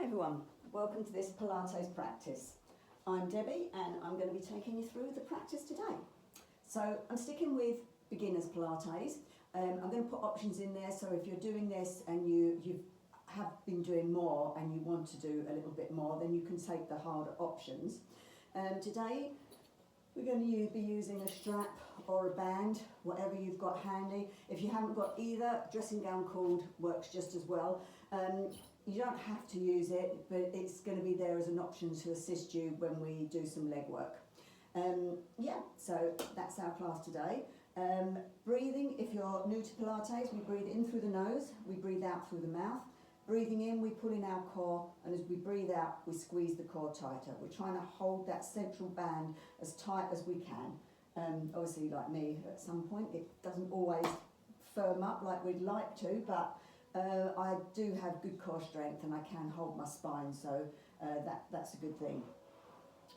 Hi everyone, welcome to this Pilates practice. I'm Debbie and I'm going to be taking you through the practice today. So I'm sticking with beginners Pilates. I'm going to put options in there, so if you're doing this and you have been doing more and you want to do a little bit more, then you can take the harder options. Today we're going to be using a strap or a band, whatever you've got handy. If you haven't got either, dressing gown cord works just as well. You don't have to use it, but it's going to be there as an option to assist you when we do some leg work. So that's our class today. Breathing, if you're new to Pilates, we breathe in through the nose, we breathe out through the mouth. Breathing in, we pull in our core, and as we breathe out, we squeeze the core tighter. We're trying to hold that central band as tight as we can. Obviously, like me, at some point, it doesn't always firm up like we'd like to, but I do have good core strength and I can hold my spine, so that's a good thing.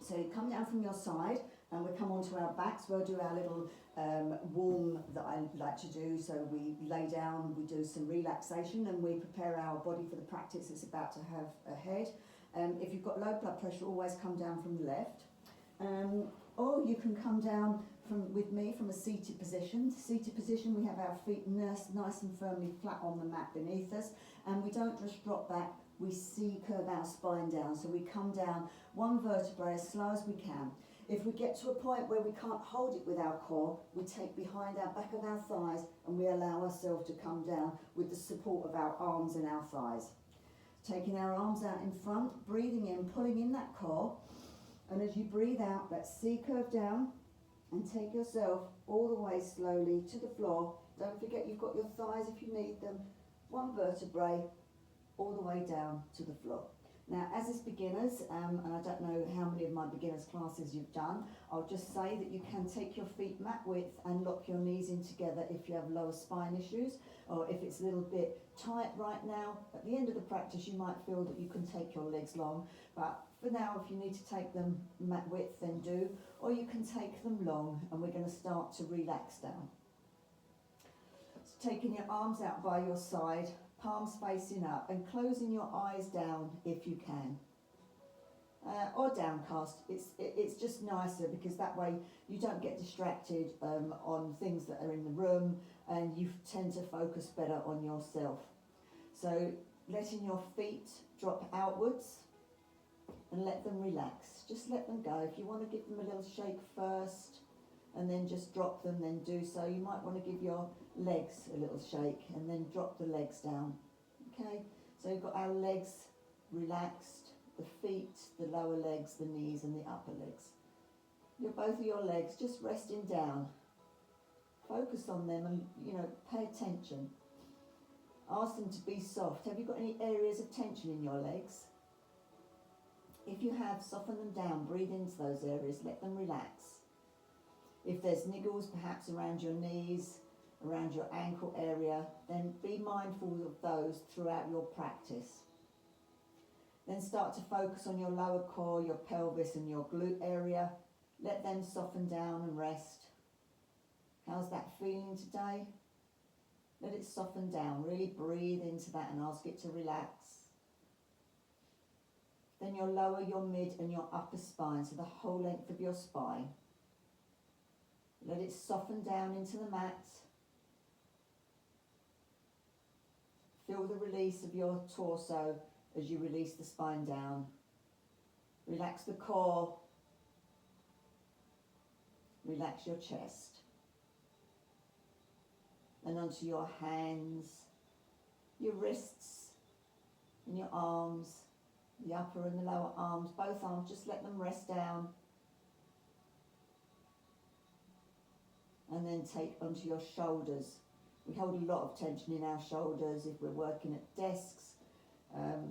So you come down from your side and we come onto our backs. We'll do our little warm that I like to do. So we lay down, we do some relaxation and we prepare our body for the practice it's about to have ahead. If you've got low blood pressure, always come down from the left. Or you can come down with me from a seated position. Seated position, we have our feet nice and firmly flat on the mat beneath us, and we don't just drop back, we curve our spine down. So we come down one vertebrae as slow as we can. If we get to a point where we can't hold it with our core, we take behind our back of our thighs and we allow ourselves to come down with the support of our arms and our thighs. Taking our arms out in front, breathing in, pulling in that core, and as you breathe out, let's C-curve down and take yourself all the way slowly to the floor. Don't forget you've got your thighs if you need them. One vertebrae all the way down to the floor. Now, as is beginners, and I don't know how many of my beginners classes you've done, I'll just say that you can take your feet mat width and lock your knees in together if you have lower spine issues, or if it's a little bit tight right now. At the end of the practice, you might feel that you can take your legs long, but for now, if you need to take them mat width, then do, or you can take them long, and we're going to start to relax down. So taking your arms out by your side, palms facing up, and closing your eyes down if you can. Or downcast, it's just nicer because that way you don't get distracted on things that are in the room, and you tend to focus better on yourself. So letting your feet drop outwards and let them relax. Just let them go. If you want to give them a little shake first and then just drop them, then do so. You might want to give your legs a little shake and then drop the legs down. Okay, so you've got our legs relaxed, the feet, the lower legs, the knees and the upper legs. Both of your legs just resting down. Focus on them and, pay attention. Ask them to be soft. Have you got any areas of tension in your legs? If you have, soften them down, breathe into those areas, let them relax. If there's niggles perhaps around your knees, around your ankle area, then be mindful of those throughout your practice. Then start to focus on your lower core, your pelvis and your glute area. Let them soften down and rest. How's that feeling today? Let it soften down. Really breathe into that and ask it to relax. Then your lower, your mid and your upper spine, so the whole length of your spine. Let it soften down into the mat. Feel the release of your torso as you release the spine down. Relax the core. Relax your chest. And onto your hands, your wrists and your arms. The upper and the lower arms, both arms, just let them rest down. And then take onto your shoulders. We hold a lot of tension in our shoulders if we're working at desks,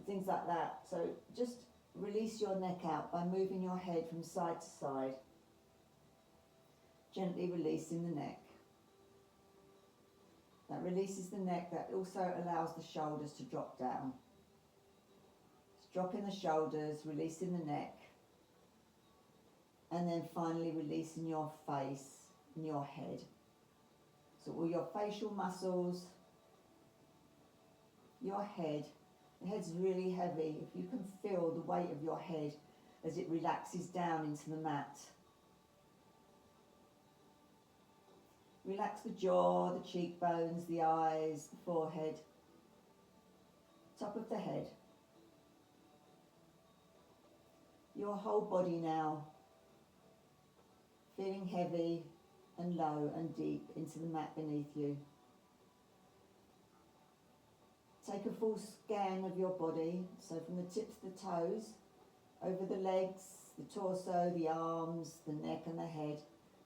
things like that. So just release your neck out by moving your head from side to side. Gently releasing the neck. That releases the neck, that also allows the shoulders to drop down. Dropping the shoulders, releasing the neck, and then finally releasing your face and your head. So all your facial muscles, your head, The head's really heavy. If you can feel the weight of your head as it relaxes down into the mat. Relax the jaw, the cheekbones, the eyes, the forehead, top of the head. Your whole body now feeling heavy and low and deep into the mat beneath you. Take a full scan of your body, so from the tips of the toes, over the legs, the torso, the arms, the neck and the head.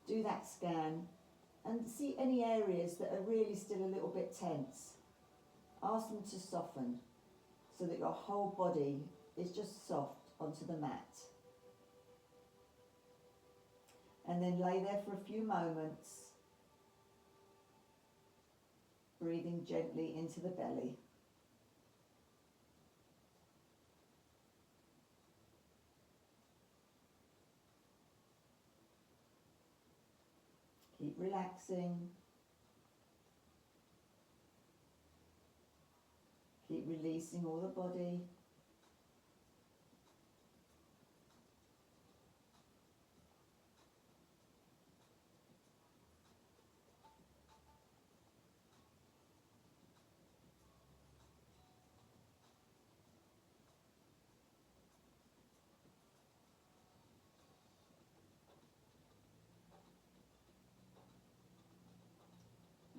Do that scan and see any areas that are really still a little bit tense. Ask them to soften so that your whole body is just soft onto the mat. And then lay there for a few moments, breathing gently into the belly. Keep relaxing. Keep releasing all the body.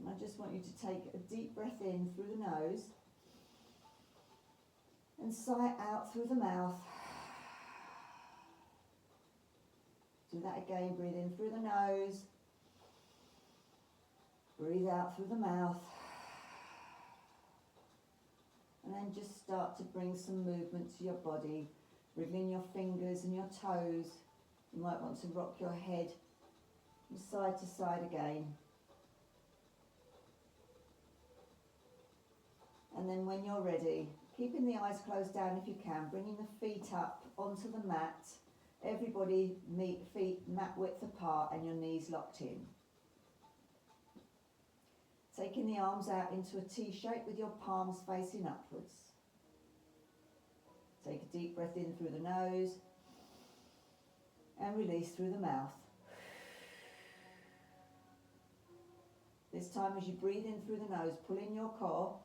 And I just want you to take a deep breath in through the nose and sigh out through the mouth. Do that again. Breathe in through the nose. Breathe out through the mouth. And then just start to bring some movement to your body, wriggling your fingers and your toes. You might want to rock your head from side to side again. And then when you're ready, keeping the eyes closed down if you can, bringing the feet up onto the mat. Everybody feet mat width apart and your knees locked in. Taking the arms out into a T shape with your palms facing upwards. Take a deep breath in through the nose and release through the mouth. This time as you breathe in through the nose, pull in your core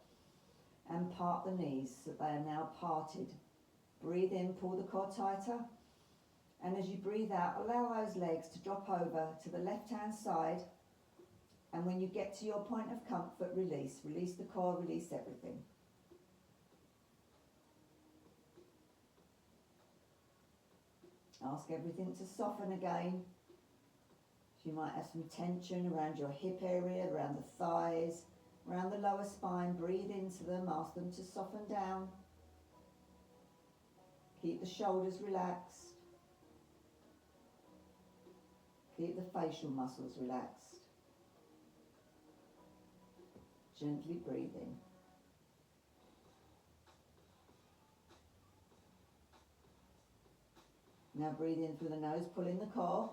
and part the knees so they are now parted. Breathe in, pull the core tighter, and as you breathe out, allow those legs to drop over to the left hand side, and when you get to your point of comfort, release. Release the core, release everything. Ask everything to soften again. So you might have some tension around your hip area, around the thighs, around the lower spine. Breathe into them, ask them to soften down. Keep the shoulders relaxed. Keep the facial muscles relaxed. Gently breathing. Now breathe in through the nose, pull in the core,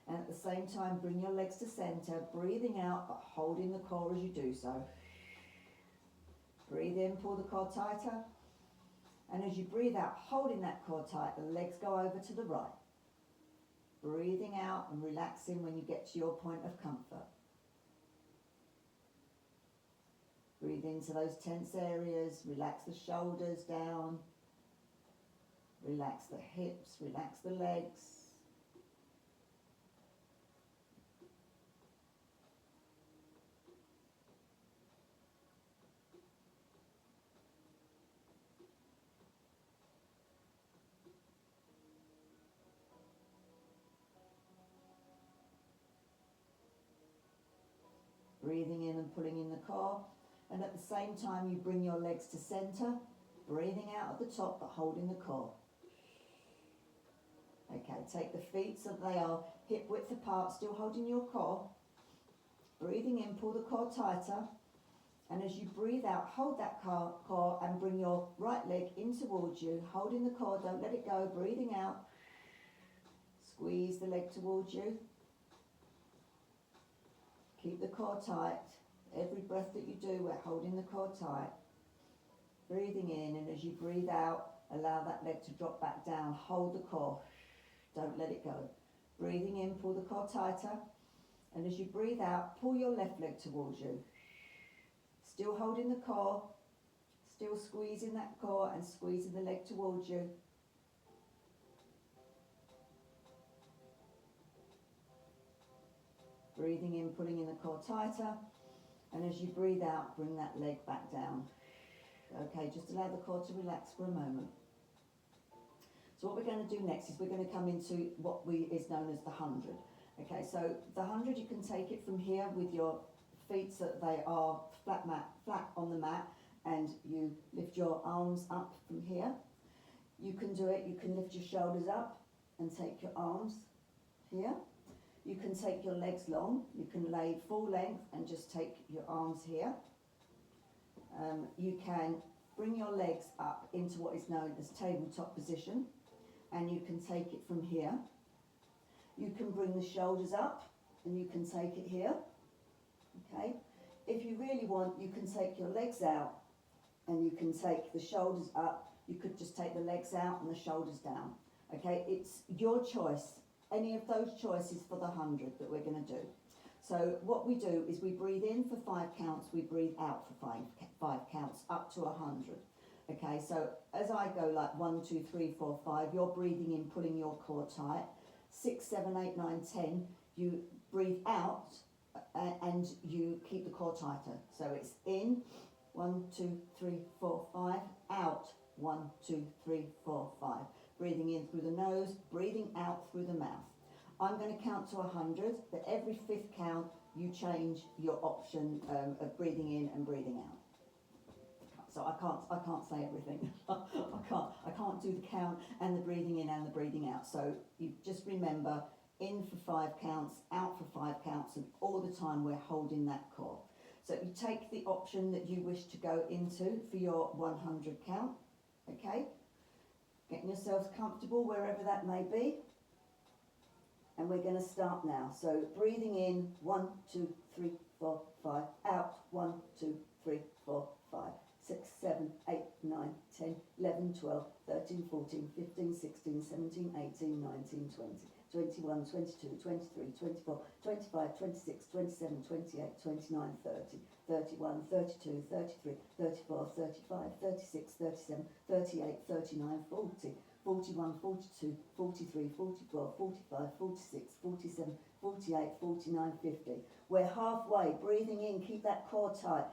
and at the same time bring your legs to center, breathing out but holding the core as you do so. Breathe in, pull the core tighter, and as you breathe out, holding that core tight, the legs go over to the right. Breathing out and relaxing when you get to your point of comfort. Breathe into those tense areas, relax the shoulders down, relax the hips, relax the legs. Breathing in and pulling in the core, and at the same time you bring your legs to center, breathing out at the top but holding the core. Okay, take the feet so they are hip width apart, still holding your core. Breathing in, pull the core tighter, and as you breathe out, hold that core and bring your right leg in towards you, holding the core, don't let it go. Breathing out, squeeze the leg towards you. Keep the core tight. Every breath that you do, we're holding the core tight. Breathing in, and as you breathe out, allow that leg to drop back down. Hold the core. Don't let it go. Breathing in, pull the core tighter. And as you breathe out, pull your left leg towards you. Still holding the core. Still squeezing that core and squeezing the leg towards you. Breathing in, pulling in the core tighter. And as you breathe out, bring that leg back down. Okay, just allow the core to relax for a moment. So what we're going to do next is we're going to come into what is known as the 100. Okay, so the 100, you can take it from here with your feet so that they are flat on the mat, and you lift your arms up from here. You can do it, you can lift your shoulders up and take your arms here. You can take your legs long, you can lay full length and just take your arms here. You can bring your legs up into what is known as tabletop position, and you can take it from here. You can bring the shoulders up and you can take it here. Okay, if you really want, you can take your legs out and you can take the shoulders up. You could just take the legs out and the shoulders down. Okay, it's your choice. Any of those choices for the 100 that we're going to do. So what we do is we breathe in for 5 counts, we breathe out for five counts, up to 100. Okay, so as I go like 1, 2, 3, 4, 5, you're breathing in, pulling your core tight. 6, 7, 8, 9, 10, you breathe out and you keep the core tighter. So it's in, 1, 2, 3, 4, 5, out, 1, 2, 3, 4, 5. Breathing in through the nose, breathing out through the mouth. I'm going to count to 100, but every 5th count you change your option of breathing in and breathing out. So I can't say everything. I can't do the count and the breathing in and the breathing out. So you just remember, in for 5 counts, out for 5 counts, and all the time we're holding that core. So you take the option that you wish to go into for your 100 count. Okay, getting yourselves comfortable wherever that may be. And we're going to start now. So breathing in, 1, 2, 3, 4, 5. Out, 1, 2, 3, 4, 5. 6, 7, 8, 9, 10, 11, 12, 13, 14, 15, 16, 17, 18, 19, 20, 21, 22, 23, 24, 25, 26, 27, 28, 29, 30, 31, 32, 33, 34, 35, 36, 37, 38, 39, 40, 41, 42, 43, 44, 45, 46, 47, 48, 49, 50. We're halfway. Breathing in, keep that core tight.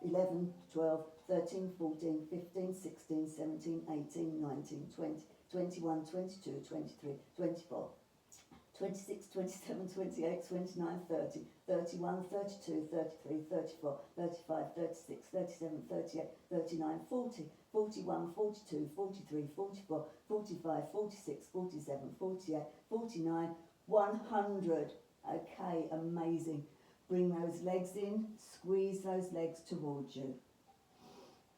11, 12, 13, 14, 15, 16, 17, 18, 19, 20, 21, 22, 23, 24, 26, 27, 28, 29, 30, 31, 32, 33, 34, 35, 36, 37, 38, 39, 40, 41, 42, 43, 44, 45, 46, 47, 48, 49, 100. Okay, amazing. Bring those legs in, squeeze those legs towards you.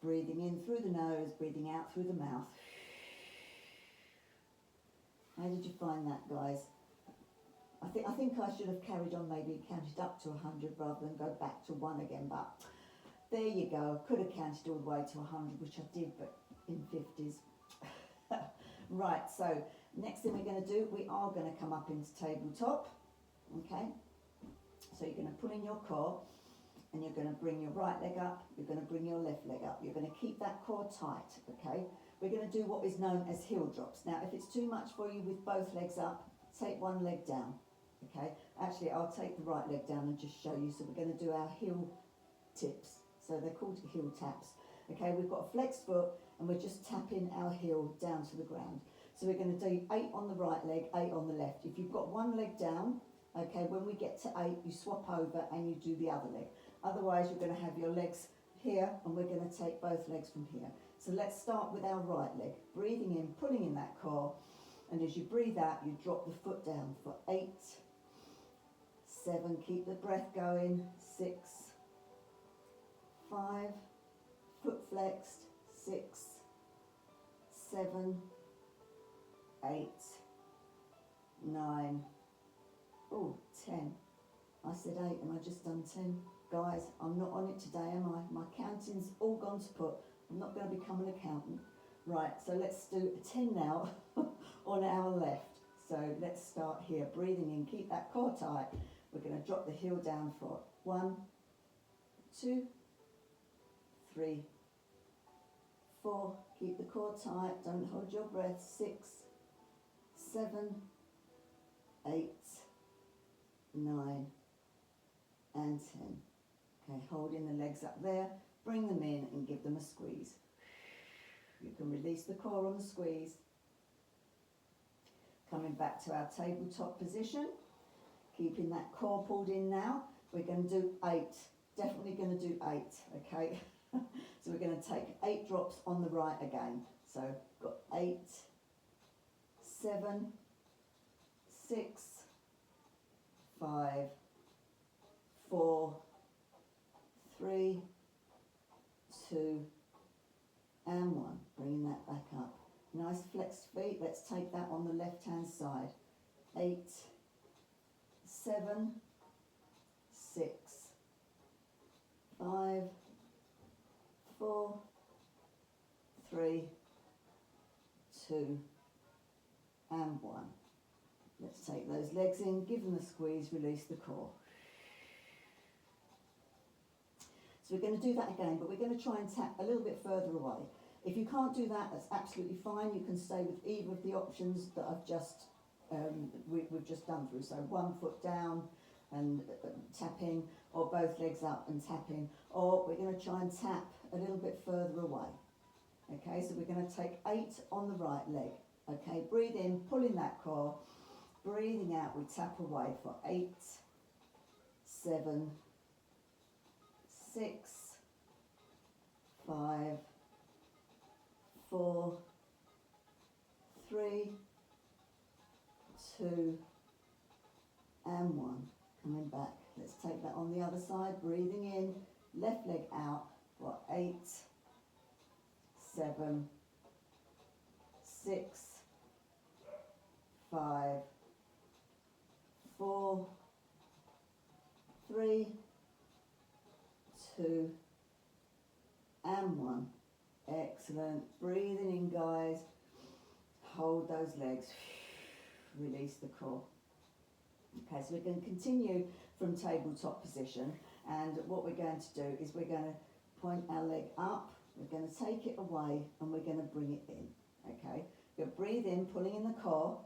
Breathing in through the nose, breathing out through the mouth. How did you find that, guys? I think I should have carried on, maybe counted up to 100 rather than go back to 1 again, but there you go. Could have counted all the way to 100, which I did, but in 50s. Right, so next thing we're going to do, we are going to come up into tabletop. Okay, so you're going to pull in your core and you're going to bring your right leg up, you're going to bring your left leg up. You're going to keep that core tight, okay? We're going to do what is known as heel drops. Now, if it's too much for you with both legs up, take one leg down, okay? Actually, I'll take the right leg down and just show you. So we're going to do our heel tips. So they're called heel taps. Okay, we've got a flexed foot and we're just tapping our heel down to the ground. So we're going to do 8 on the right leg, 8 on the left. If you've got one leg down, okay, when we get to 8, you swap over and you do the other leg. Otherwise, you're going to have your legs here and we're going to take both legs from here. So let's start with our right leg. Breathing in, pulling in that core. And as you breathe out, you drop the foot down for 8, 7, keep the breath going, 6, 5, foot flexed, 6, 7, 8, 9, oh, 10. I said 8 and I just done 10. Guys, I'm not on it today, am I? My counting's all gone to pot. I'm not going to become an accountant. Right, so let's do 10 now on our left. So let's start here, breathing in, keep that core tight. We're going to drop the heel down for 1, 2, 3, 4, keep the core tight, don't hold your breath, 6, 7, 8, 9 and 10. Okay, holding the legs up there, bring them in and give them a squeeze. You can release the core on the squeeze. Coming back to our tabletop position, keeping that core pulled in now. We're going to do 8, definitely going to do 8, okay? So we're going to take 8 drops on the right again. So got 8, 7, 6, 5, 4, 3, 2 and 1. Bringing that back up. Nice flexed feet. Let's take that on the left hand side. 8, 7, 6, 5, 4, 3, 2 and 1. Let's take those legs in, give them a squeeze, release the core. So we're going to do that again, but we're going to try and tap a little bit further away. If you can't do that, that's absolutely fine. You can stay with either of the options that I've just we've just done through. So 1 foot down and tapping, or both legs up and tapping, or we're going to try and tap a little bit further away. Okay, so we're going to take 8 on the right leg. Okay, breathe in, pulling that core. Breathing out, we tap away for 8, 7, 6, 5, 4, 3, 2 and 1. Coming back. Let's take that on the other side. Breathing in, left leg out for 8, 7, 6, 5, 4, 3, 2 and 1. Excellent. Breathing in, guys. Hold those legs. Release the core. Okay, so we're going to continue from tabletop position, and what we're going to do is we're going to point our leg up, we're going to take it away, and we're going to bring it in. Okay, you're going to breathe in, pulling in the core,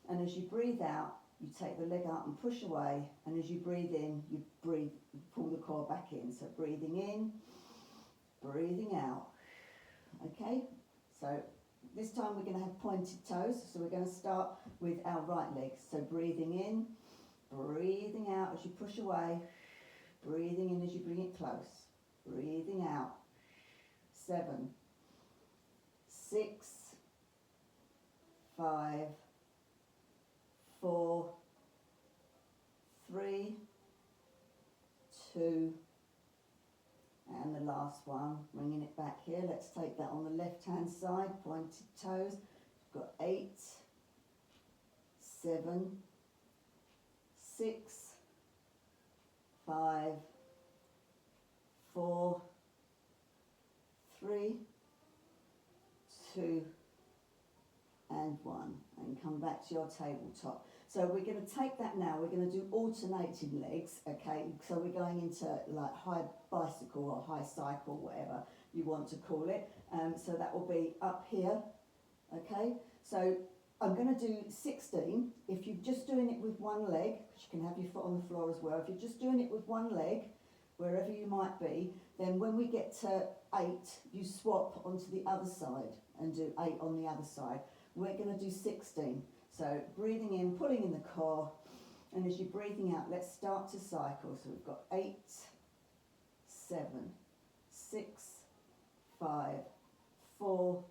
and as you breathe out, you take the leg out and push away, and as you breathe in, you pull the core back in. So breathing in, breathing out. Okay, so this time we're going to have pointed toes, so we're going to start with our right leg. So breathing in, breathing out as you push away, breathing in as you bring it close, breathing out. 7, 6, 5, 4, 3, 2, and the last one, bringing it back here. Let's take that on the left hand side, pointed toes. We've got 8, 7, 6, 5, 4, 3, 2 and 1, and come back to your tabletop. So we're going to take that now, we're going to do alternating legs, okay, so we're going into like high bicycle or high cycle, whatever you want to call it. So that will be up here, okay, so I'm going to do 16. If you're just doing it with one leg, because you can have your foot on the floor as well, if you're just doing it with one leg, wherever you might be, then when we get to 8, you swap onto the other side and do 8 on the other side. We're going to do 16. So breathing in, pulling in the core, and as you're breathing out, let's start to cycle. So we've got 8, 7, 6, 5, 4,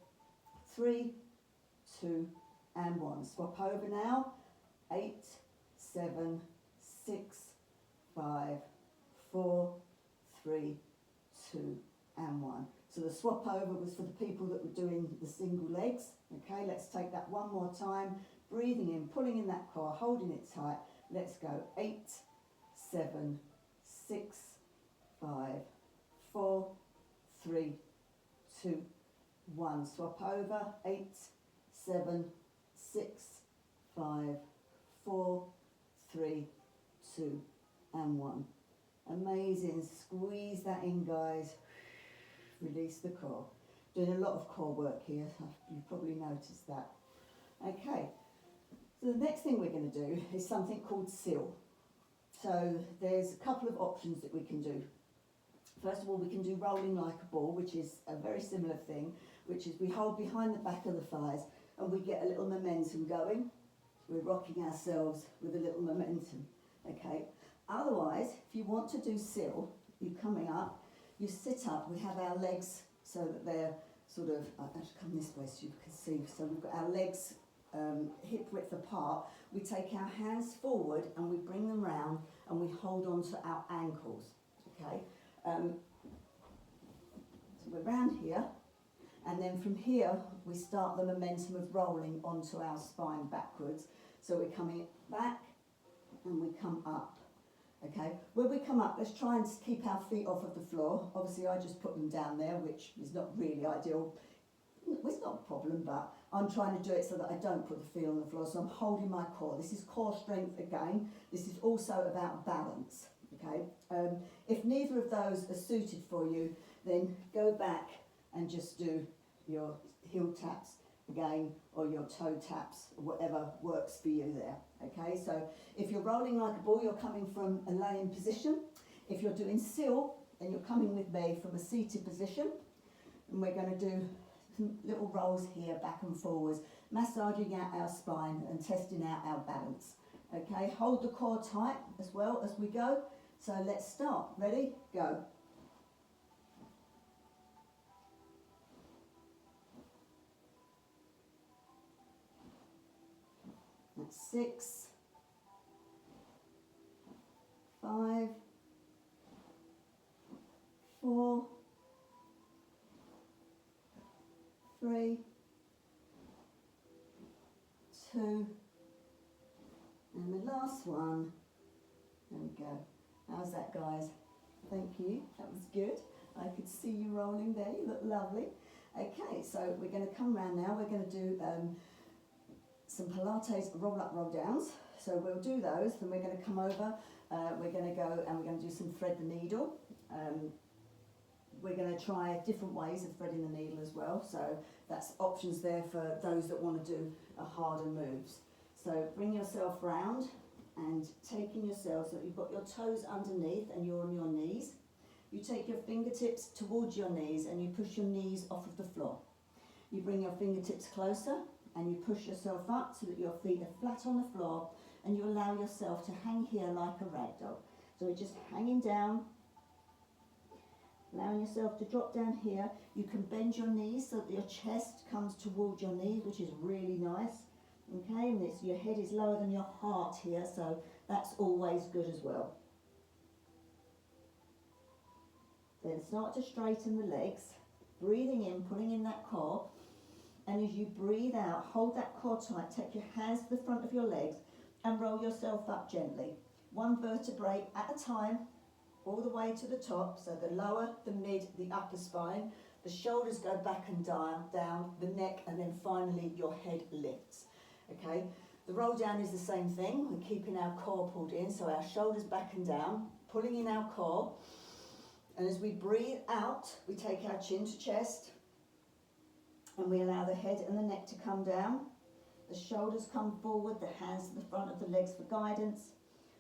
3, 2 and 1. Swap over now. 8, 7, 6, 5, 4, 3, 2 and 1. So the swap over was for the people that were doing the single legs. Okay, let's take that one more time. Breathing in, pulling in that core, holding it tight. Let's go. 8, 7, 6, 5, 4, 3, 2, 1. Swap over. 8, 7, 6, 5, 4, 3, 2, and 1. Amazing. Squeeze that in, guys. Release the core. Doing a lot of core work here. You've probably noticed that. Okay. So the next thing we're going to do is something called seal. So there's a couple of options that we can do. First of all, we can do rolling like a ball, which is a very similar thing, which is we hold behind the back of the thighs and we get a little momentum going. We're rocking ourselves with a little momentum. Okay. Otherwise, if you want to do seal, you're coming up, you sit up, we have our legs so that they're sort of, I should come this way so you can see, so we've got our legs hip width apart, we take our hands forward and we bring them round and we hold on to our ankles, okay? So we're round here, and then from here we start the momentum of rolling onto our spine backwards. So we're coming back and we come up, okay? When we come up, let's try and keep our feet off of the floor. Obviously I just put them down there, which is not really ideal. It's not a problem, but I'm trying to do it so that I don't put the feet on the floor, so I'm holding my core. This is core strength again. This is also about balance, okay? If neither of those are suited for you, then go back and just do your heel taps again, or your toe taps, or whatever works for you there, okay? So if you're rolling like a ball, you're coming from a laying position. If you're doing seal, then you're coming with me from a seated position, and we're going to do some little rolls here, back and forwards, massaging out our spine and testing out our balance. Okay, hold the core tight as well as we go. So let's start. Ready? Go. That's 6, 5, 4, 3, 2, and the last one. There we go. How's that, guys? Thank you. That was good. I could see you rolling there. You look lovely. Okay, so we're going to come round now. We're going to do some Pilates roll up, roll downs. So we'll do those. Then we're going to come over. We're going to go and we're going to do some thread the needle. We're going to try different ways of threading the needle as well. So that's options there for those that want to do a harder moves. So bring yourself round and taking yourself so that you've got your toes underneath and you're on your knees. You take your fingertips towards your knees and you push your knees off of the floor. You bring your fingertips closer and you push yourself up so that your feet are flat on the floor, and you allow yourself to hang here like a rag doll. So we're just hanging down, allowing yourself to drop down here. You can bend your knees so that your chest comes towards your knees, which is really nice. Okay, and your head is lower than your heart here, so that's always good as well. Then start to straighten the legs, breathing in, pulling in that core, and as you breathe out, hold that core tight, take your hands to the front of your legs and roll yourself up gently. One vertebrae at a time, all the way to the top, so the lower, the mid, the upper spine, the shoulders go back and down, the neck, and then finally your head lifts. Okay, the roll down is the same thing. We're keeping our core pulled in, so our shoulders back and down, pulling in our core, and as we breathe out, we take our chin to chest, and we allow the head and the neck to come down. The shoulders come forward, the hands to the front of the legs for guidance.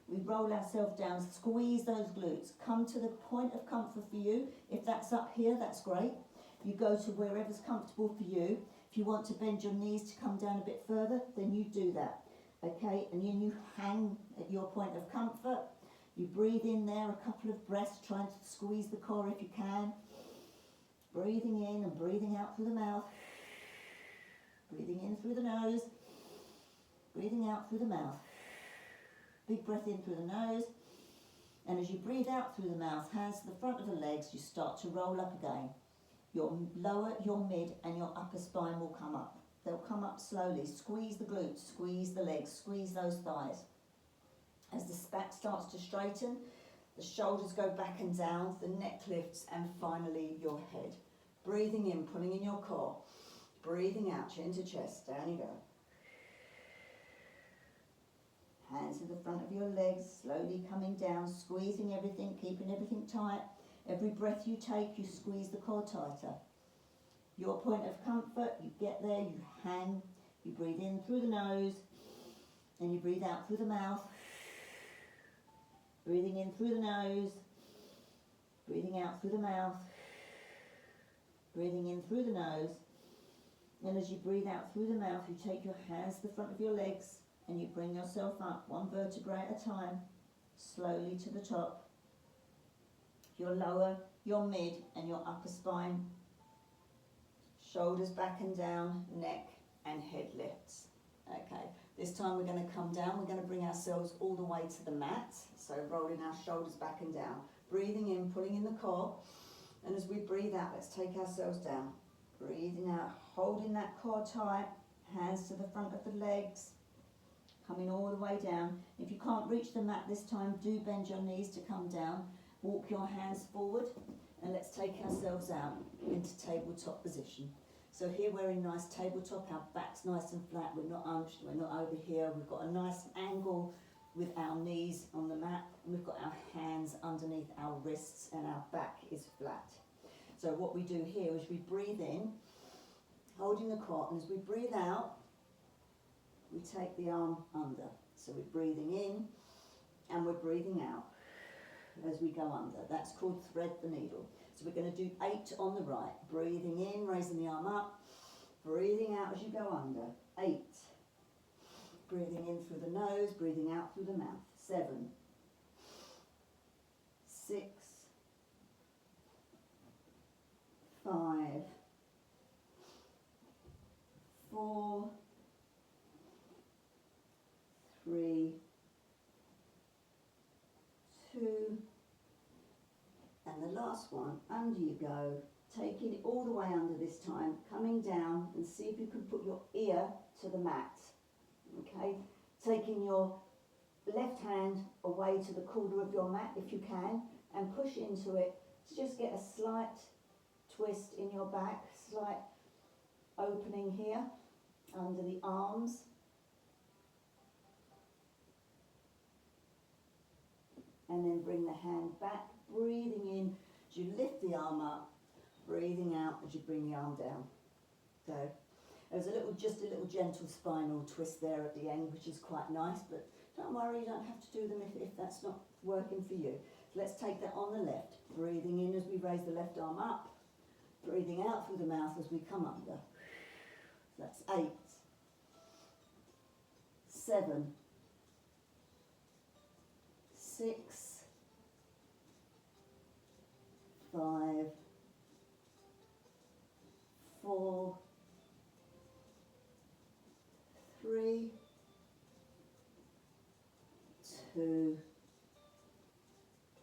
We roll ourselves down, squeeze those glutes, come to the point of comfort for you. If that's up here, that's great. You go to wherever's comfortable for you. If you want to bend your knees to come down a bit further, then you do that. Okay, and then you hang at your point of comfort. You breathe in there a couple of breaths, trying to squeeze the core if you can. Breathing in and breathing out through the mouth. Breathing in through the nose. Breathing out through the mouth. Big breath in through the nose. And as you breathe out through the mouth, hands to the front of the legs, you start to roll up again. Your lower, your mid and your upper spine will come up. They'll come up slowly. Squeeze the glutes, squeeze the legs, squeeze those thighs. As the back starts to straighten, the shoulders go back and down, the neck lifts, and finally your head. Breathing in, pulling in your core. Breathing out, chin to chest. Down you go. Hands to the front of your legs, slowly coming down, squeezing everything, keeping everything tight. Every breath you take, you squeeze the core tighter. Your point of comfort, you get there, you hang, you breathe in through the nose, and you breathe out through the mouth. Breathing in through the nose, breathing out through the mouth, breathing in through the nose. And as you breathe out through the mouth, you take your hands to the front of your legs and you bring yourself up one vertebrae at a time, slowly to the top. Your lower, your mid and your upper spine. Shoulders back and down, neck and head lifts. Okay, this time we're going to come down. We're going to bring ourselves all the way to the mat. So rolling our shoulders back and down. Breathing in, pulling in the core. And as we breathe out, let's take ourselves down. Breathing out, holding that core tight. Hands to the front of the legs. Coming all the way down. If you can't reach the mat this time, do bend your knees to come down. Walk your hands forward. And let's take ourselves out into tabletop position. So here we're in nice tabletop, our back's nice and flat, we're not hunched, we're not over here, we've got a nice angle with our knees on the mat, and we've got our hands underneath our wrists and our back is flat. So what we do here is we breathe in, holding the core, and as we breathe out, we take the arm under. So we're breathing in and we're breathing out as we go under. That's called thread the needle. So we're going to do 8 on the right. Breathing in, raising the arm up. Breathing out as you go under. 8. Breathing in through the nose, breathing out through the mouth. 7. 6. 5. 4. 3. 2. And the last one, under you go, taking it all the way under this time, coming down and see if you can put your ear to the mat, okay? Taking your left hand away to the corner of your mat if you can and push into it to just get a slight twist in your back, slight opening here under the arms. And then bring the hand back. Breathing in as you lift the arm up, breathing out as you bring the arm down. So there's just a little gentle spinal twist there at the end, which is quite nice, but don't worry, you don't have to do them if that's not working for you. So let's take that on the left. Breathing in as we raise the left arm up, breathing out through the mouth as we come under. So that's 8, 7, 6, 5, 4, 3, 2,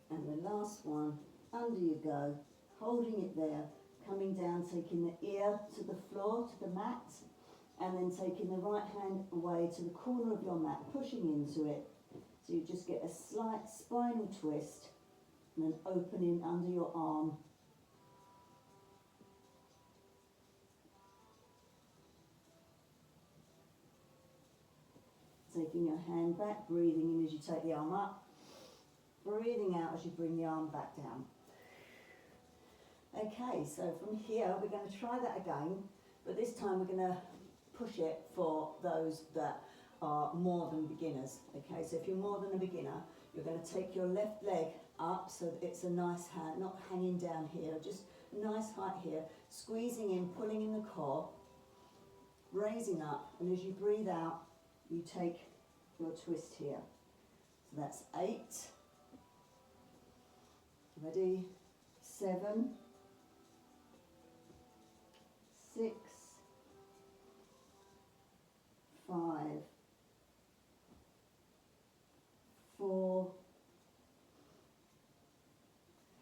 and the last one, under you go, holding it there, coming down, taking the ear to the floor, to the mat, and then taking the right hand away to the corner of your mat, pushing into it, so you just get a slight spinal twist, and then opening under your arm. Taking your hand back, breathing in as you take the arm up, breathing out as you bring the arm back down. Okay, so from here we're going to try that again, but this time we're going to push it for those that are more than beginners. Okay, so if you're more than a beginner, you're going to take your left leg up so that it's a nice hand, not hanging down here, just a nice height here, squeezing in, pulling in the core, raising up, and as you breathe out, you take your twist here. So that's 8. Ready? 7, 6, 5, 4,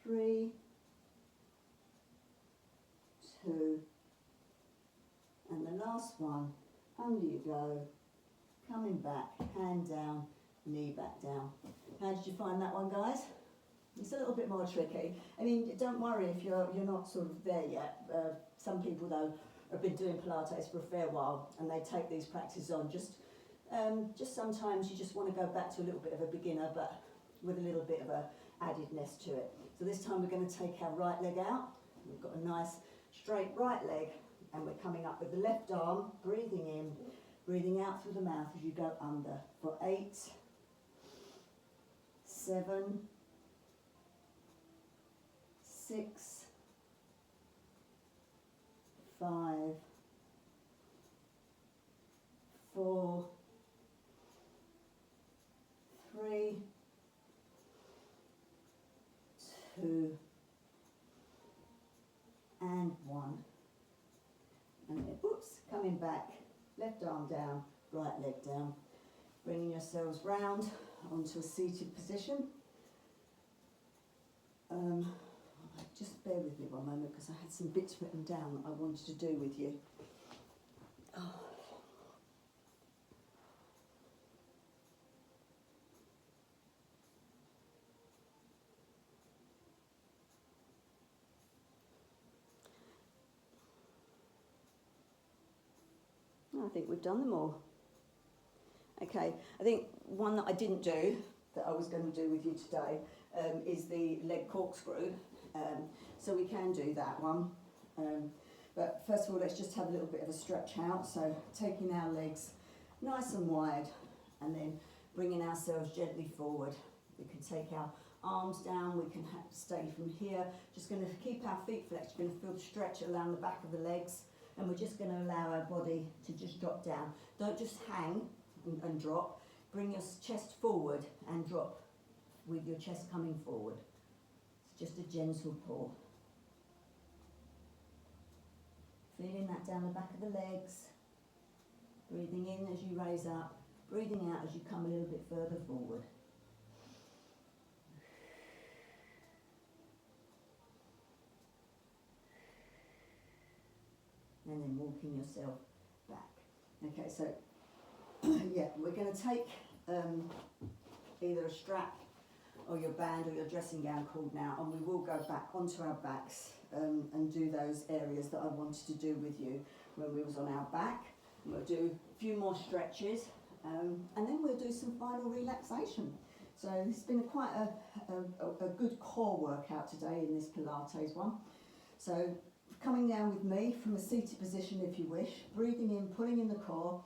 3, 2, and the last one, under you go, coming back, hand down, knee back down. How did you find that one, guys? It's a little bit more tricky. I mean, don't worry if you're not sort of there yet. Some people though have been doing Pilates for a fair while, and they take these practices on. Just sometimes you just want to go back to a little bit of a beginner, but with a little bit of a addedness to it. So this time we're going to take our right leg out. We've got a nice straight right leg, and we're coming up with the left arm, breathing in, breathing out through the mouth as you go under for 8, 7, 6, 5, 4, 3, 2, and 1. And then, oops, coming back, left arm down, right leg down. Bringing yourselves round onto a seated position. Just bear with me one moment because I had some bits written down that I wanted to do with you. Oh. I think we've done them all. Okay, I think one that I didn't do, that I was going to do with you today, is the leg corkscrew. So we can do that one. But first of all, let's just have a little bit of a stretch out. So taking our legs nice and wide, and then bringing ourselves gently forward. We can take our arms down, we can stay from here. Just going to keep our feet flexed. You're going to feel the stretch around the back of the legs. And we're just going to allow our body to just drop down. Don't just hang and drop. Bring your chest forward and drop with your chest coming forward. It's just a gentle pull. Feeling that down the back of the legs. Breathing in as you raise up. Breathing out as you come a little bit further forward. And then walking yourself back. Okay, so yeah, we're going to take either a strap or your band or your dressing gown cord now, and we will go back onto our backs and do those areas that I wanted to do with you when we was on our back. We'll do a few more stretches, and then we'll do some final relaxation. So it's been quite a good core workout today in this Pilates one. So coming down with me from a seated position if you wish, breathing in, pulling in the core,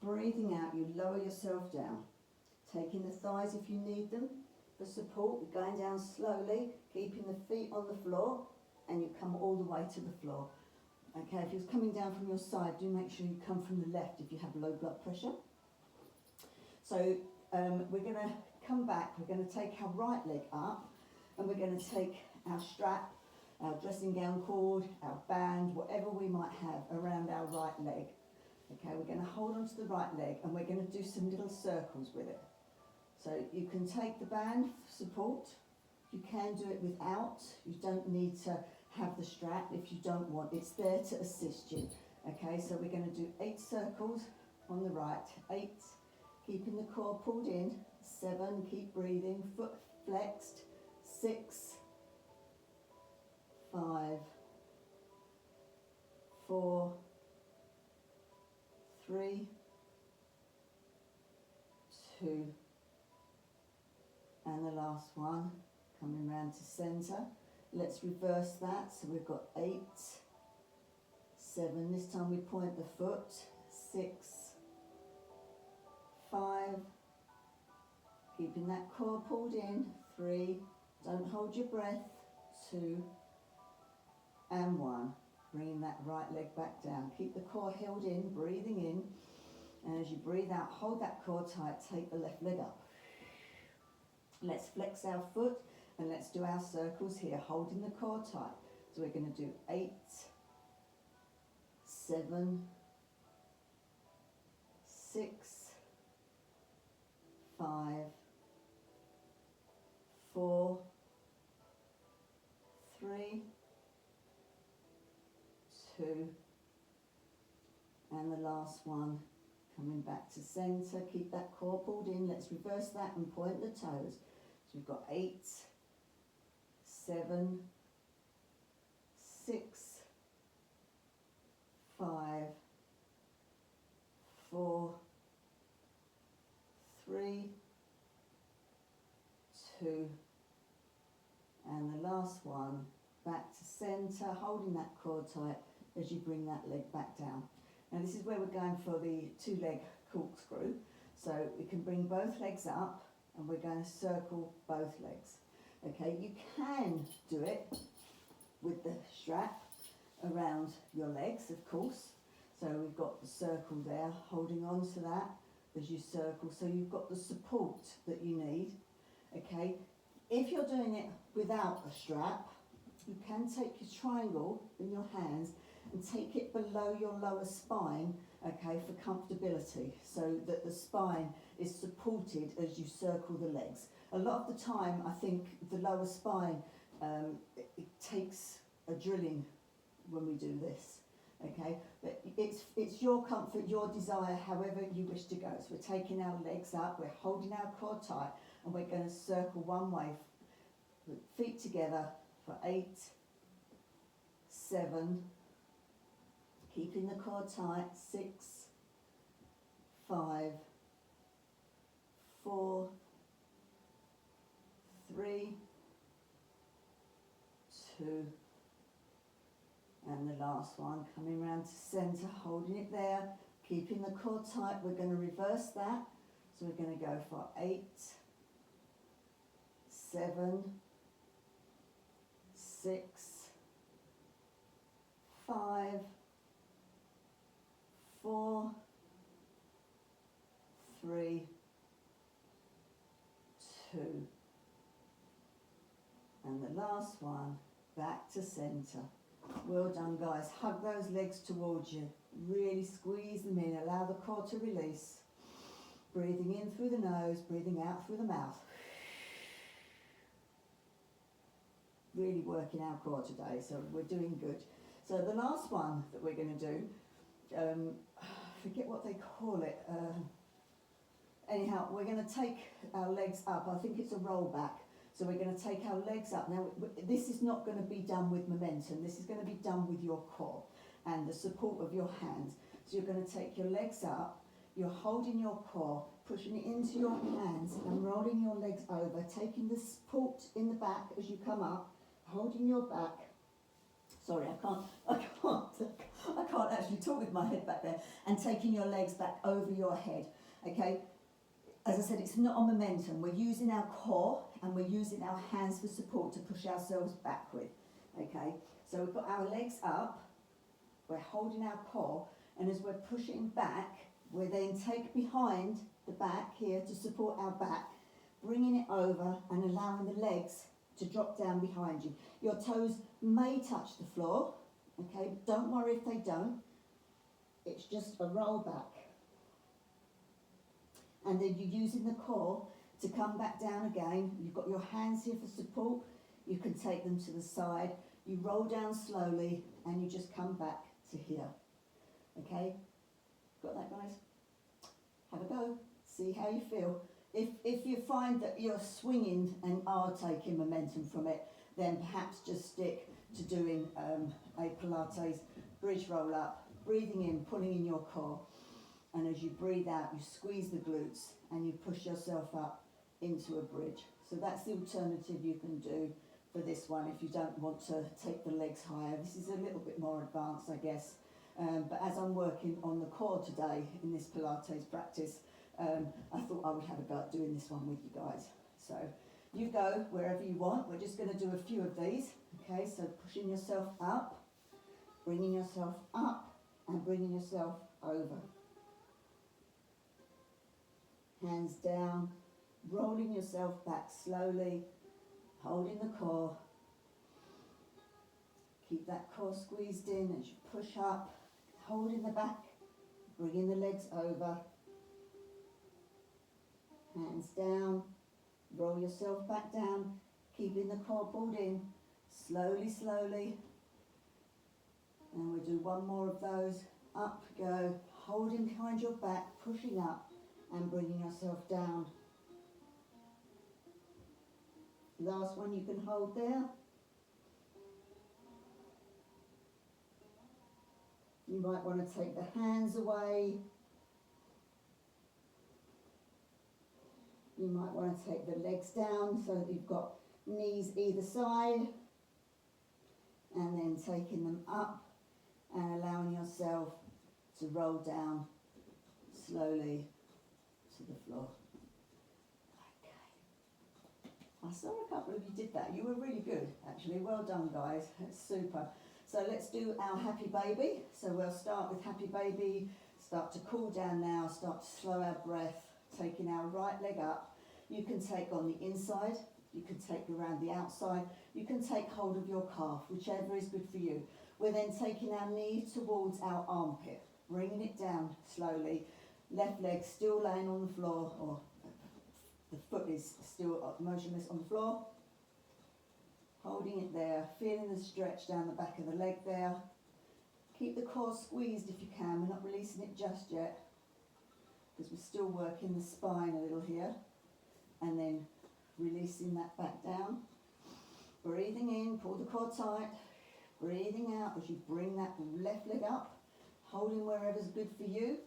breathing out, you lower yourself down, taking the thighs if you need them for support. We're going down slowly, keeping the feet on the floor, and you come all the way to the floor. Okay, if you're coming down from your side, do make sure you come from the left if you have low blood pressure. So we're going to come back, we're going to take our right leg up, and we're going to take our strap, our dressing gown cord, our band, whatever we might have around our right leg. Okay, we're going to hold onto the right leg, and we're going to do some little circles with it. So you can take the band for support. You can do it without. You don't need to have the strap if you don't want. It's there to assist you. Okay, so we're going to do 8 circles on the right. 8, keeping the core pulled in. 7, keep breathing, foot flexed. 6, 5, 4, 3, 2, and the last one, coming round to centre. Let's reverse that. So we've got 8, 7. This time we point the foot. 6, 5. Keeping that core pulled in. 3. Don't hold your breath. 2, and 1. Bringing that right leg back down. Keep the core held in, breathing in. And as you breathe out, hold that core tight. Take the left leg up. Let's flex our foot and let's do our circles here, holding the core tight. So we're going to do 8, 7, 6, 5, 4, 3, 2, and the last one, coming back to centre. Keep that core pulled in. Let's reverse that and point the toes. So we've got 8, 7, 6, 5, 4, 3, 2, and the last one, back to centre, holding that core tight as you bring that leg back down. Now this is where we're going for the 2-leg corkscrew. So we can bring both legs up and we're going to circle both legs. Okay, you can do it with the strap around your legs, of course. So we've got the circle there, holding on to that as you circle. So you've got the support that you need. Okay, if you're doing it without a strap, you can take your triangle in your hands and take it below your lower spine, okay, for comfortability, so that the spine is supported as you circle the legs. A lot of the time, I think the lower spine, it takes a drilling when we do this, okay? But it's your comfort, your desire, however you wish to go. So we're taking our legs up, we're holding our core tight, and we're going to circle one way, feet together for 8, 7, keeping the core tight, 6, 5, 4, 3, 2, and the last one, coming round to centre, holding it there, keeping the core tight. We're going to reverse that, so we're going to go for 8, 7, 6, 5, 4, 3, 2, and the last one, back to centre. Well done, guys. Hug those legs towards you. Really squeeze them in. Allow the core to release. Breathing in through the nose, breathing out through the mouth. Really working our core today, so we're doing good. So the last one that we're going to do, I forget what they call it. Anyhow, we're going to take our legs up. I think it's a roll back. So we're going to take our legs up. Now, this is not going to be done with momentum. This is going to be done with your core and the support of your hands. So you're going to take your legs up, you're holding your core, pushing it into your hands and rolling your legs over, taking the support in the back as you come up, holding your back. Sorry, I can't actually talk with my head back there. And taking your legs back over your head, okay? As I said, it's not on momentum. We're using our core and we're using our hands for support to push ourselves back with, okay? So we've got our legs up, we're holding our core, and as we're pushing back, we then take behind the back here to support our back, bringing it over and allowing the legs to drop down behind you. Your toes may touch the floor, okay? Don't worry if they don't. It's just a roll back. And then you're using the core to come back down again. You've got your hands here for support. You can take them to the side. You roll down slowly and you just come back to here. Okay? Got that, guys? Have a go. See how you feel. If you find that you're swinging and are taking momentum from it, then perhaps just stick to doing a Pilates bridge roll up, breathing in, pulling in your core. And as you breathe out, you squeeze the glutes and you push yourself up into a bridge. So that's the alternative you can do for this one if you don't want to take the legs higher. This is a little bit more advanced, I guess. But as I'm working on the core today in this Pilates practice, I thought I would have a go at doing this one with you guys. So you go wherever you want. We're just going to do a few of these. Okay, so pushing yourself up, bringing yourself up and bringing yourself over. Hands down, rolling yourself back slowly, holding the core. Keep that core squeezed in as you push up, holding the back, bringing the legs over. Hands down, roll yourself back down, keeping the core pulled in, slowly, slowly. And we'll do one more of those. Up go, holding behind your back, pushing up and bringing yourself down. Last one you can hold there. You might want to take the hands away. You might want to take the legs down so that you've got knees either side, and then taking them up and allowing yourself to roll down slowly to the floor. Okay. I saw a couple of you did that. You were really good, actually. Well done, guys. That's super. So let's do our happy baby. So we'll start with happy baby. Start to cool down now. Start to slow our breath. Taking our right leg up. You can take on the inside. You can take around the outside. You can take hold of your calf, whichever is good for you. We're then taking our knee towards our armpit, bringing it down slowly. Left leg still laying on the floor, or the foot is still motionless on the floor. Holding it there, feeling the stretch down the back of the leg there. Keep the core squeezed if you can. We're not releasing it just yet, because we're still working the spine a little here. And then releasing that back down. Breathing in, pull the core tight. Breathing out as you bring that left leg up, holding wherever's good for you,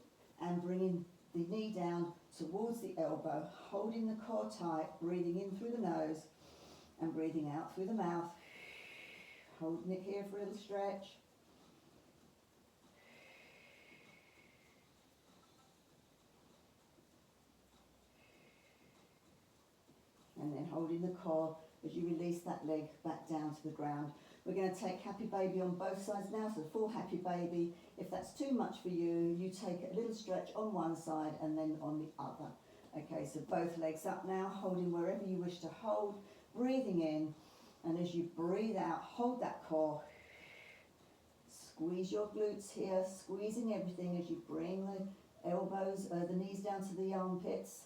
and bringing the knee down towards the elbow, holding the core tight, breathing in through the nose and breathing out through the mouth. Holding it here for a little stretch. And then holding the core as you release that leg back down to the ground. We're going to take happy baby on both sides now, so full happy baby. If that's too much for you, you take a little stretch on one side and then on the other. Okay, so both legs up now, holding wherever you wish to hold, breathing in, and as you breathe out, hold that core. Squeeze your glutes here, squeezing everything as you bring the elbows, the knees down to the armpits.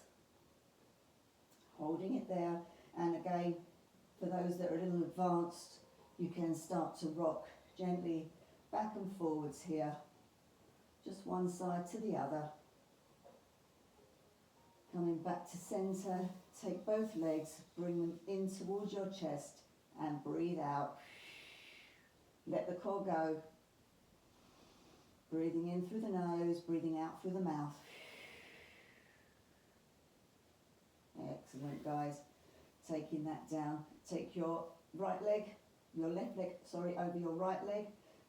Holding it there, and again, for those that are a little advanced, you can start to rock gently back and forwards here, just one side to the other. Coming back to center, take both legs, bring them in towards your chest and breathe out. Let the core go. Breathing in through the nose, breathing out through the mouth. Excellent, guys. Taking that down. Take your left leg, over your right leg.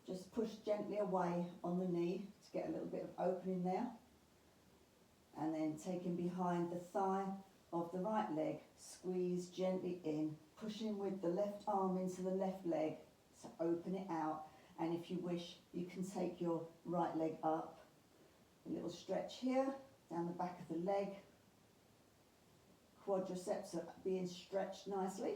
Just push gently away on the knee to get a little bit of opening there. And then taking behind the thigh of the right leg, squeeze gently in, pushing with the left arm into the left leg to open it out. And if you wish, you can take your right leg up. A little stretch here, down the back of the leg. Quadriceps are being stretched nicely.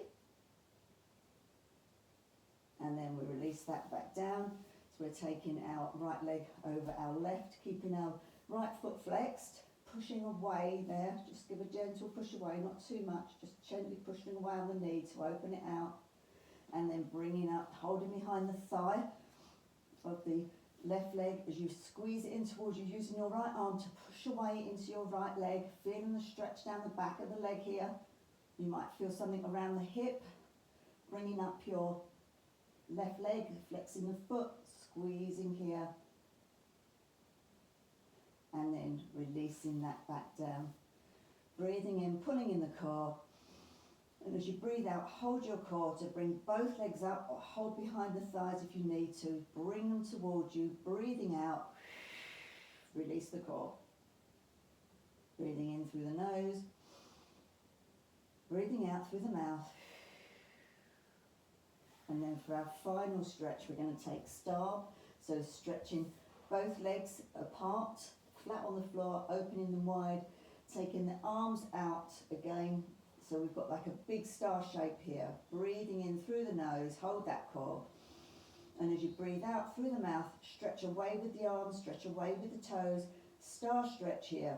And then we release that back down. So we're taking our right leg over our left, keeping our right foot flexed, pushing away there. Just give a gentle push away, not too much, just gently pushing away on the knee to open it out. And then bringing up, holding behind the thigh of the left leg as you squeeze it in towards you, using your right arm to push away into your right leg, feeling the stretch down the back of the leg here. You might feel something around the hip, bringing up your left leg, flexing the foot, squeezing here, and then releasing that back down. Breathing in, pulling in the core, and as you breathe out, hold your core to bring both legs up, or hold behind the thighs if you need to. Bring them towards you, breathing out, release the core. Breathing in through the nose, breathing out through the mouth. And then for our final stretch, we're going to take star. So stretching both legs apart, flat on the floor, opening them wide, taking the arms out again. So we've got like a big star shape here. Breathing in through the nose, hold that core. And as you breathe out through the mouth, stretch away with the arms, stretch away with the toes. Star stretch here.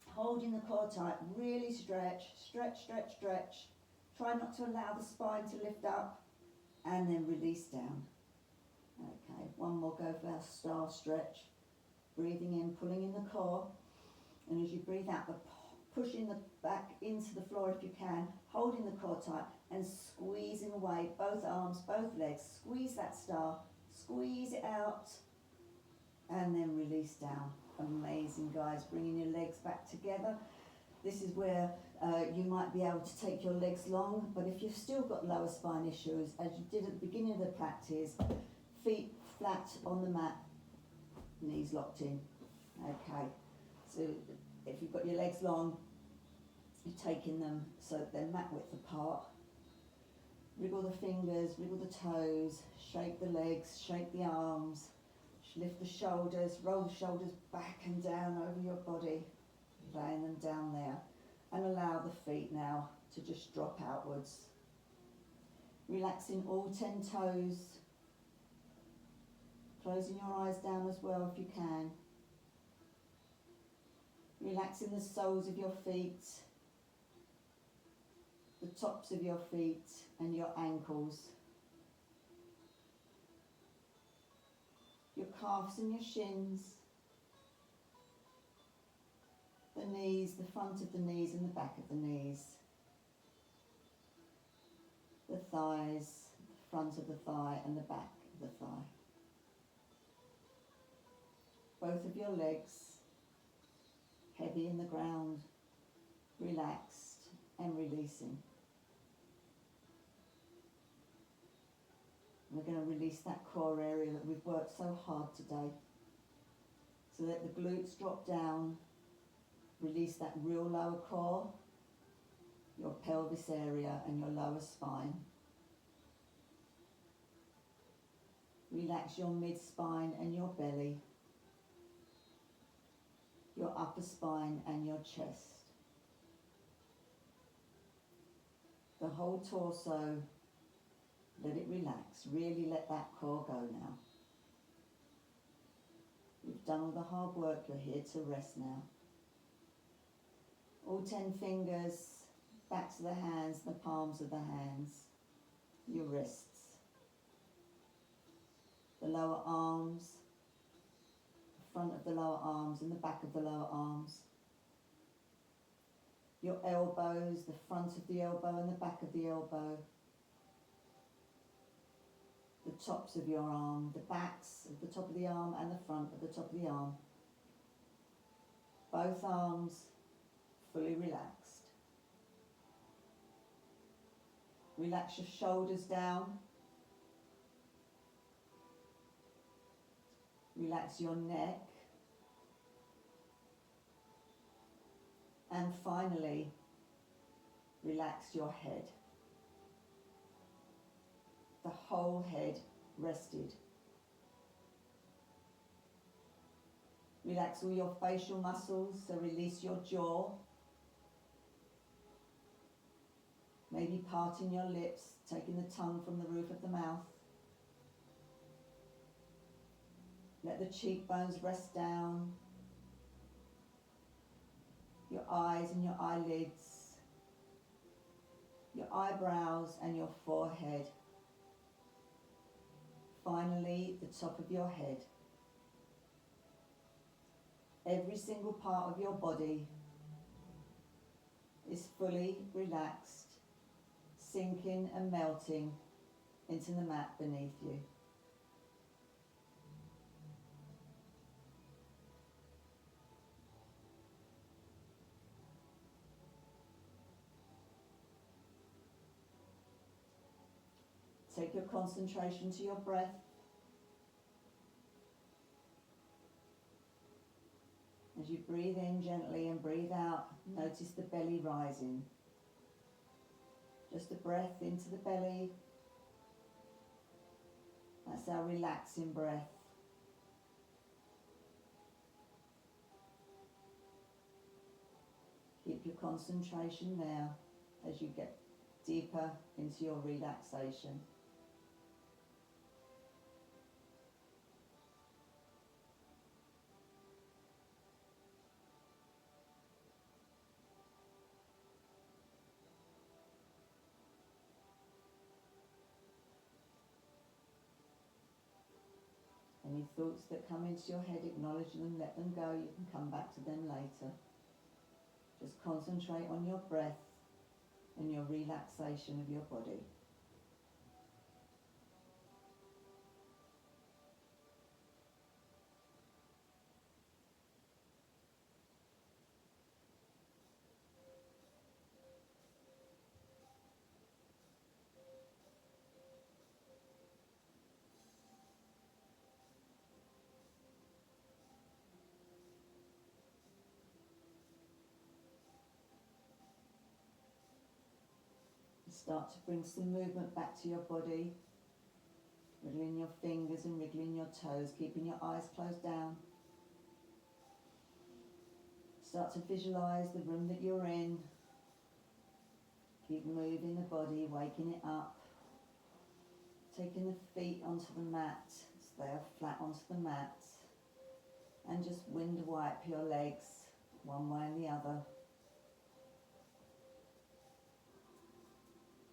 Holding the core tight, really stretch, stretch, stretch, stretch. Try not to allow the spine to lift up. And then release down. Okay, one more go for our star stretch. Breathing in, pulling in the core. And as you breathe out, pushing the back into the floor if you can, holding the core tight and squeezing away both arms, both legs. Squeeze that star, squeeze it out. and then release down. Amazing, guys. Bringing your legs back together. This is where you might be able to take your legs long, but if you've still got lower spine issues, as you did at the beginning of the practice, feet flat on the mat, knees locked in. Okay, so if you've got your legs long, you're taking them so that they're mat width apart. Wriggle the fingers, wriggle the toes, shake the legs, shake the arms, lift the shoulders, roll the shoulders back and down over your body, laying them down there, and allow the feet now to just drop outwards. Relaxing all 10 toes, closing your eyes down as well if you can. Relaxing the soles of your feet, the tops of your feet and your ankles, your calves and your shins, the knees, the front of the knees and the back of the knees, the thighs, the front of the thigh and the back of the thigh. Both of your legs heavy in the ground, relaxed and releasing. We're going to release that core area that we've worked so hard today. So let the glutes drop down, release that real lower core, your pelvis area and your lower spine. Relax your mid-spine and your belly, your upper spine and your chest. The whole torso, let it relax. Really let that core go now. You've done all the hard work, you're here to rest now. All 10 fingers, backs of the hands, the palms of the hands, your wrists, the lower arms, the front of the lower arms and the back of the lower arms, your elbows, the front of the elbow and the back of the elbow, the tops of your arm, the backs of the top of the arm and the front of the top of the arm. Both arms fully relaxed. Relax your shoulders down. Relax your neck. And finally, relax your head. The whole head rested. Relax all your facial muscles, so release your jaw. Maybe parting your lips, taking the tongue from the roof of the mouth. Let the cheekbones rest down. Your eyes and your eyelids, your eyebrows and your forehead. Finally, the top of your head. Every single part of your body is fully relaxed, sinking and melting into the mat beneath you. Take your concentration to your breath. As you breathe in gently and breathe out, notice the belly rising. Just a breath into the belly. That's our relaxing breath. Keep your concentration there as you get deeper into your relaxation. Any thoughts that come into your head, acknowledge them, let them go. You can come back to them later. Just concentrate on your breath and your relaxation of your body. Start to bring some movement back to your body, wriggling your fingers and wriggling your toes, keeping your eyes closed down. Start to visualise the room that you're in. Keep moving the body, waking it up. Taking the feet onto the mat, so they are flat onto the mat. And just wind wipe your legs one way and the other.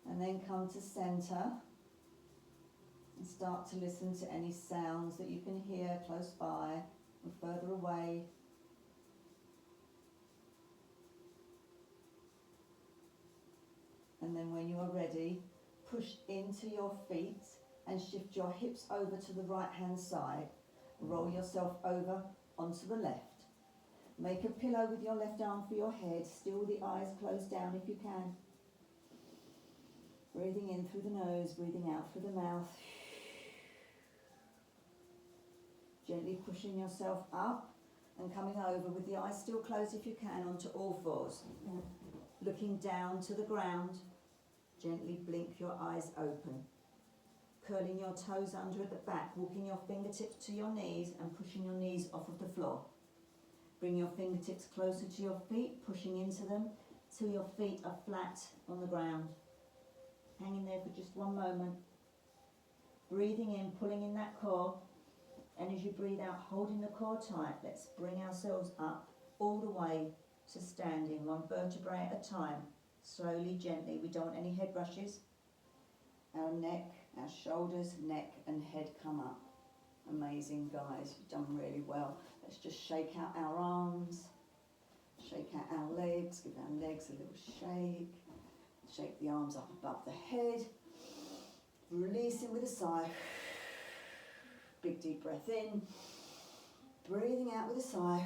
And then come to centre and start to listen to any sounds that you can hear close by or further away. And then when you are ready, push into your feet and shift your hips over to the right hand side. Roll yourself over onto the left. Make a pillow with your left arm for your head, still with the eyes closed down if you can. Breathing in through the nose, breathing out through the mouth. Gently pushing yourself up and coming over with the eyes still closed if you can onto all fours. Looking down to the ground, gently blink your eyes open. Curling your toes under at the back, walking your fingertips to your knees and pushing your knees off of the floor. Bring your fingertips closer to your feet, pushing into them till your feet are flat on the ground. Hanging there for just one moment. Breathing in, pulling in that core. And as you breathe out, holding the core tight, let's bring ourselves up all the way to standing, one vertebrae at a time. Slowly, gently. We don't want any head brushes. Our neck, our shoulders, neck and head come up. Amazing, guys. You've done really well. Let's just shake out our arms. Shake out our legs. Give our legs a little shake. Shake the arms up above the head. Releasing with a sigh. Big deep breath in. Breathing out with a sigh.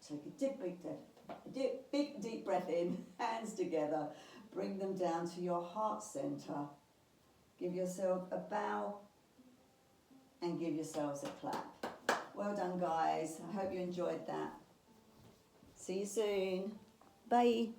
Take a big deep breath in. Hands together. Bring them down to your heart centre. Give yourself a bow and give yourselves a clap. Well done, guys. I hope you enjoyed that. See you soon. Bye.